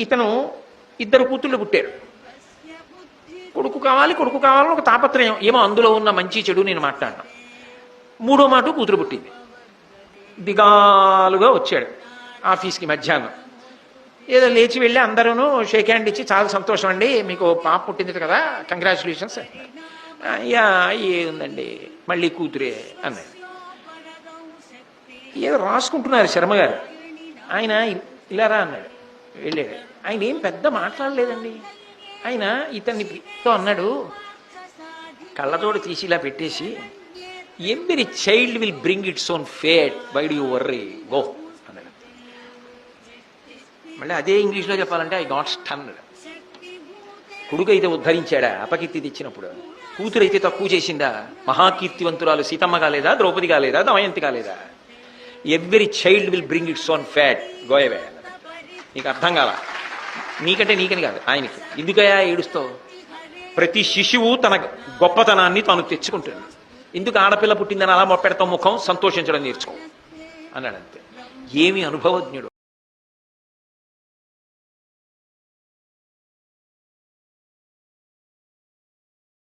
ఇతను ఇద్దరు కూతుళ్ళు పుట్టారు. కొడుకు కావాలని ఒక తాపత్రయం, ఏమో అందులో ఉన్న మంచి చెడు నేను మాట్లాడినా. మూడో మాట కూతురు పుట్టింది. దిగాలుగా వచ్చాడు ఆఫీస్కి మధ్యాహ్నం. ఏదో లేచి వెళ్ళి అందరూ షేక్ హ్యాండ్ ఇచ్చి చాలా సంతోషం అండి, మీకు పాప పుట్టింది కదా, కంగ్రాచులేషన్స్. అయ్యా ఏముందండి మళ్ళీ కూతురే అన్నాడు. ఏదో రాసుకుంటున్నారు శర్మగారు. ఆయన ఇలారా అన్నాడు. వెళ్ళాడు. ఆయన ఏం పెద్ద మాట్లాడలేదండి. ఆయన ఇతన్నితో అన్నాడు, కళ్ళతోడు తీసి ఇలా పెట్టేసి, every child will bring its own fate, why do you worry, go అన్నాడు. మళ్ళీ అదే ఇంగ్లీష్లో చెప్పాలంటే ఐ గాట్ స్టన్డ్. కొడుకు అయితే ఉద్ధరించాడా అపకీర్తి తెచ్చినప్పుడు? కూతురు అయితే తక్కువ చేసిందా? మహాకీర్తివంతురాలు సీతమ్మ కాలేదా, ద్రౌపది కాలేదా, దమయంతి కాలేదా? Every child will bring its own fat, go away. నీకు అర్థం కాలా? నీకని కాదు, ఆయనకి. ఎందుకయా ఏడుస్తావు? ప్రతి శిశువు తన గొప్పతనాన్ని తాను తెచ్చుకుంటుంది. ఎందుకు ఆడపిల్ల పుట్టిందని అలా మొప్పెడతాం, ముఖం సంతోషించడం నేర్చుకో అన్నాడు. అంతే. ఏమి అనుభవజ్ఞుడు.